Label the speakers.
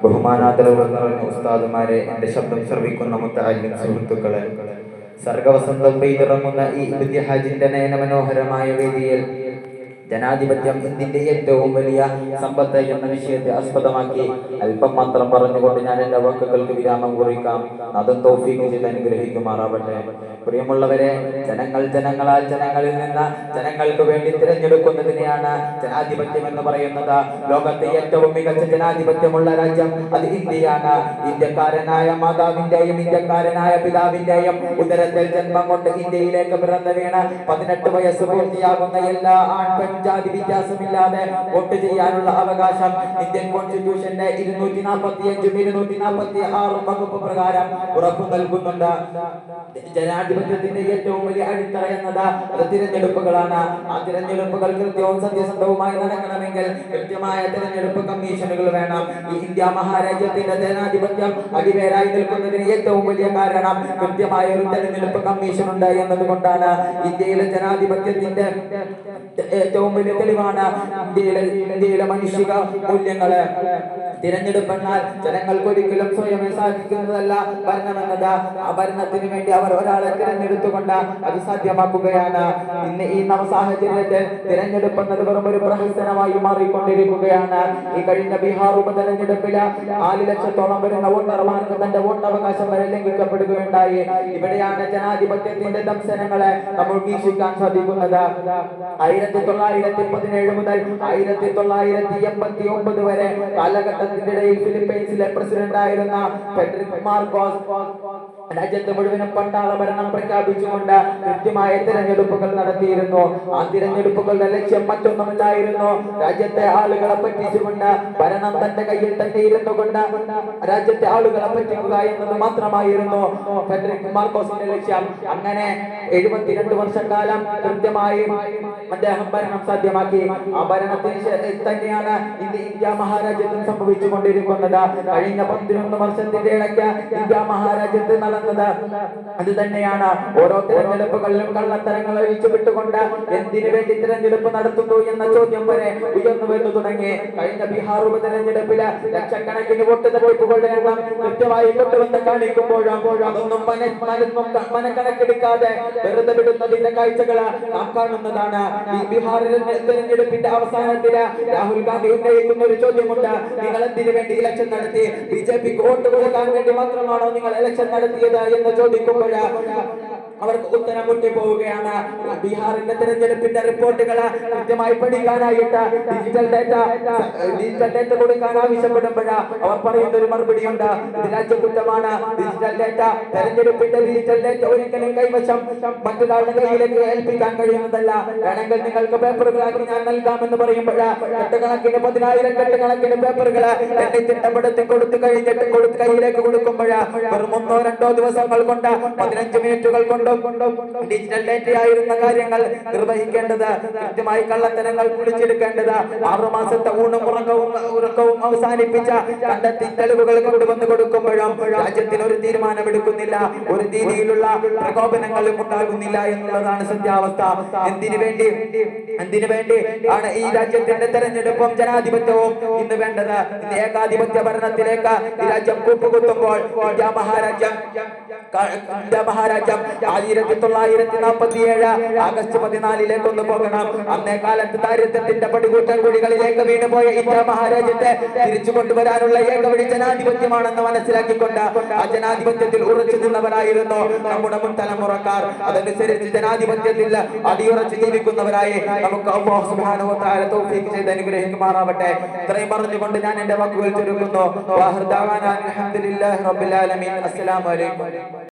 Speaker 1: ബഹുമാനാദരവുകൾ നിറഞ്ഞ ഉസ്താദുമാരെ, എന്റെ ശബ്ദം ശ്രവിക്കുന്ന മുത്തഅല്ലിം സുഹൃത്തുക്കളെ, സർഗവസന്തം പെയ്തിറങ്ങുന്ന ഈ ഇബ്തിഹാജിന്റെ നയനമനോഹരമായ വേദിയിൽ ജനാധിപത്യം ഇന്ത്യന്റെ ഏറ്റവും വലിയ സമ്പത്ത് എന്ന വിഷയത്തെ ആസ്പദമാക്കി അല്പം മാത്രം പറഞ്ഞുകൊണ്ട് ഞാൻ എന്റെ വാക്കുകൾക്ക് വിരാമം കുറിക്കാം. അതും തൗഫീഖ് ചെയ്ത് അനുഗ്രഹിക്കുമാറാവട്ടെ. പ്രിയമുള്ളവരെ, ജനങ്ങളാൽ ജനങ്ങളിൽ നിന്ന് ജനങ്ങൾക്ക് വേണ്ടി തിരഞ്ഞെടുക്കുന്നതിനെയാണ് ജനാധിപത്യം എന്ന് പറയുന്നത്. ലോകത്തെ ഏറ്റവും മികച്ച ജനാധിപത്യമുള്ള രാജ്യം അത് ഇന്ത്യയാണ്. ഇന്ത്യക്കാരനായ മാതാവിന്റെയും ഇന്ത്യക്കാരനായ പിതാവിന്റെയും ഉദരത്തിൽ ജന്മം കൊണ്ട് ഇന്ത്യയിലേക്ക് പിറന്നു വീണ് 18 വയസ്സ് പൂർത്തിയാകുന്ന എല്ലാ ജാതി വ്യത്യാസമില്ലാതെ വോട്ട് ചെയ്യാനുള്ള അവകാശം ഇന്ത്യൻ കോൺസ്റ്റിറ്റ്യൂഷന്റെ 245 246 വകുപ്പ് പ്രകാരം ഉറപ്പു നൽകുന്നുണ്ട്. ജനാധിപത്യത്തിന്റെ ഏറ്റവും വലിയ അടിത്തറ എന്നത് അത് തിരഞ്ഞെടുപ്പുകളാണ്. ആ തിരഞ്ഞെടുപ്പുകൾ കൃത്യവും സത്യസന്ധവുമായി നടക്കണമെങ്കിൽ കൃത്യമായ തിരഞ്ഞെടുപ്പ് കമ്മീഷനുകൾ വേണം. ഈ ഇന്ത്യ മഹാരാജ്യത്തിന്റെ ജനാധിപത്യം അടിവേരായി നിൽക്കുന്നതിന് ഏറ്റവും വലിയ കാരണം കൃത്യമായ ഒരു തെരഞ്ഞെടുപ്പ് കമ്മീഷൻ ഉണ്ട് എന്നതുകൊണ്ടാണ്. ഇന്ത്യയിലെ ജനാധിപത്യത്തിന്റെ ഏറ്റവും വലിയ തെളിവാണ് ഇന്ത്യയിലെ മാനുഷിക മൂല്യങ്ങള്. തിരഞ്ഞെടുപ്പെന്നാൽ ജനങ്ങൾക്ക് ഒരിക്കലും സ്വയം സാധിക്കുന്നതല്ല ഭരണമെന്നത്. ആ ഭരണത്തിന് വേണ്ടി അവർ ഒരാളെ തിരഞ്ഞെടുത്തുകൊണ്ട് അത് സാധ്യമാക്കുകയാണ്. ഇന്ന് ഈ നവസാഹചര്യത്തിൽ തിരഞ്ഞെടുപ്പ് എന്നത് വെറും ഒരു പ്രഹസനമായി മാറിക്കൊണ്ടിരിക്കുകയാണ്. ഈ കഴിഞ്ഞ ബീഹാർ ഉപതെരഞ്ഞെടുപ്പില് 4 ലക്ഷത്തോളം വരുന്ന വോട്ടർമാർക്ക് തന്റെ വോട്ടവകാശം വരെ ലംഘിക്കപ്പെടുകയുണ്ടായി. ഇവിടെയാണ് ജനാധിപത്യത്തിന്റെ ദംശനങ്ങളെ നമ്മൾ വീക്ഷിക്കാൻ സാധിക്കുന്നത്. 1917 മുതൽ 1989 വരെ കാലഘട്ടത്തിനിടയിൽ ഫിലിപ്പൈൻസിലെ പ്രസിഡന്റ് ആയിരുന്ന ഫെഡറിക് മാർക്കോസ് രാജ്യത്ത് മുഴുവനും പട്ടാള ഭരണം പ്രഖ്യാപിച്ചുകൊണ്ട് കൃത്യമായ തിരഞ്ഞെടുപ്പുകൾ നടത്തിയിരുന്നു. ആ തിരഞ്ഞെടുപ്പുകളുടെ ലക്ഷ്യം മറ്റൊന്നുമല്ലായിരുന്നു. രാജ്യത്തെ ആളുകളെ പറ്റിച്ചുകൊണ്ട് ഭരണം തന്റെ കയ്യിൽ തന്നെ ഇരുന്നു കൊണ്ട് രാജ്യത്തെ ആളുകളെ പറ്റിക്കുക എന്നത് മാത്രമായിരുന്നു ഫെഡറിക് മാർക്കോസിന്റെ ലക്ഷ്യം. അങ്ങനെ 72 വർഷക്കാലം കൃത്യമായി അദ്ദേഹം ഭരണം സാധ്യമാക്കി. ആ ഭരണത്തിന് തന്നെയാണ് ഇന്ത്യ മഹാരാജ്യത്തിൽ സംഭവിച്ചു കൊണ്ടിരിക്കുന്നത്. കഴിഞ്ഞ 11 വർഷത്തിന്റെ ഇടയ്ക്ക് ഇന്ത്യ മഹാരാജ്യത്ത് നടന്നത് അത് തന്നെയാണ്. ഓരോ തിരഞ്ഞെടുപ്പുകളിലും കള്ളത്തരങ്ങൾ ഒഴിച്ചു വിട്ടുകൊണ്ട് എന്തിനു വേണ്ടി തിരഞ്ഞെടുപ്പ് നടത്തുന്നു എന്ന ചോദ്യം വരെ ഉയർന്നു വന്നു തുടങ്ങി. കഴിഞ്ഞ ബീഹാർ ഉപതെരഞ്ഞെടുപ്പില് ലക്ഷക്കണക്കിന് വോട്ടുകളുടെ എണ്ണം കൃത്യമായി കൊണ്ടുവന്ന് കാണിക്കുമ്പോഴും അതൊന്നും മനക്കണക്കെടുക്കാതെ വെറുതെ വിടുന്നതിന്റെ കാഴ്ചകൾ നാം കാണുന്നതാണ്. ഈ ബീഹാറിലെ തെരഞ്ഞെടുപ്പിന്റെ അവസാനത്തില് രാഹുൽ ഗാന്ധി ഉന്നയിക്കുന്ന ഒരു ചോദ്യമുണ്ട്: നിങ്ങൾ എന്തിനു വേണ്ടി ഇലക്ഷൻ നടത്തി? ബിജെപിക്ക് വോട്ട് കൊടുക്കാൻ വേണ്ടി മാത്രമാണോ നിങ്ങൾ ഇലക്ഷൻ നടത്തിയത് എന്ന് ചോദിക്കുമ്പോൾ അവർക്ക് ഉത്തരം മുട്ടിപ്പോവുകയാണ്. ബീഹാറിന്റെ തെരഞ്ഞെടുപ്പിന്റെ റിപ്പോർട്ടുകൾ കൃത്യമായി പഠിക്കാനായിട്ട് ഡിജിറ്റൽ ഡേറ്റ കൊടുക്കാൻ ആവശ്യപ്പെടുമ്പോൾ അവർ പറയുന്ന ഒരു മറുപടിയുണ്ട്: ഇത് രാജ്യകുറ്റമാണ്. ഡിജിറ്റൽ ഡേറ്റ, തെരഞ്ഞെടുപ്പിന്റെ ഡിജിറ്റൽ ഡേറ്റ ഒരിക്കലും കൈവശം മറ്റൊരാളുടെ കയ്യിലേക്ക് ഏൽപ്പിക്കാൻ കഴിയുന്നതല്ല. വേണമെങ്കിൽ നിങ്ങൾക്ക് പേപ്പറുകളാക്കി ഞാൻ നൽകാമെന്ന് പറയുമ്പോൾ കെട്ടുകണക്കിന് 10,000 കെട്ടുകണക്കിന് പേപ്പറുകൾ എന്നെ തിട്ടപ്പെടുത്തി കൊടുത്തു കഴിഞ്ഞിട്ട് കയ്യിലേക്ക് കൊടുക്കുമ്പോൾ വെറും 1-2 ദിവസങ്ങൾ കൊണ്ട് 15 മിനിറ്റുകൾ കൊണ്ട് ഡിജിറ്റൽ ഡേറ്റയായിരുന്ന കാര്യങ്ങൾ നിർവഹിക്കേണ്ടത്, കൃത്യമായി കള്ളത്തരങ്ങൾ കുളിച്ചെടുക്കേണ്ടത്, 6 മാസത്തെ ഊണും ഉറക്കവും അവസാനിപ്പിച്ച കണ്ടെത്തി തെളിവുകൾ കൊണ്ടുവന്ന് കൊടുക്കുമ്പോഴും രാജ്യത്തിന് ഒരു തീരുമാനമെടുക്കുന്നില്ല, ഒരു രീതിയിലുള്ള പ്രകോപനങ്ങളും ഉണ്ടാകുന്നില്ല എന്നുള്ളതാണ് സത്യാവസ്ഥ. എന്തിനു വേണ്ടി ആണ് ഈ രാജ്യത്തിന്റെ തെരഞ്ഞെടുപ്പും ജനാധിപത്യവും ഇന്ന് വേണ്ടത്? ഇന്ന് ഏകാധിപത്യ ഭരണത്തിലേക്ക് ഈ രാജ്യം കൂപ്പുകുത്തുമ്പോൾ ഇന്ത്യ മഹാരാജ്യം 1947 ആഗസ്റ്റ് 14 ഒന്ന് പോകണം. അന്നേ കാലത്ത് ദാരിദ്ര്യത്തിന്റെ പടുകൂറ്റൻ കുഴികളിലേക്ക് വീണുപോയ ഇന്ത്യ മഹാരാജ്യത്തെ തിരിച്ചു കൊണ്ടുവരാനുള്ള ഏകവഴി ജനാധിപത്യമാണെന്ന് മനസ്സിലാക്കിക്കൊണ്ട് ആ ജനാധിപത്യത്തിൽ ഉറച്ചു നിന്നവരായിരുന്നു നമ്മുടെ മുൻ തലമുറക്കാർ. അതനുസരിച്ച് ജനാധിപത്യത്തിൽ അടിയുറച്ച് ജീവിക്കുന്നവരായി നമുക്ക് അല്ലാഹു സുബ്ഹാനഹു വ തആല തൗഫീഖ് ചെയ്ത് അനുഗ്രഹിക്കുമാറാവട്ടെ. ഇത്രയും പറഞ്ഞുകൊണ്ട് ഞാൻ എന്റെ വാക്കുകൾ ചുരുക്കുന്നു. അൽഹംദുലില്ലാഹി റബ്ബിൽ ആലമീൻ. അസ്സലാമു അലൈക്കും.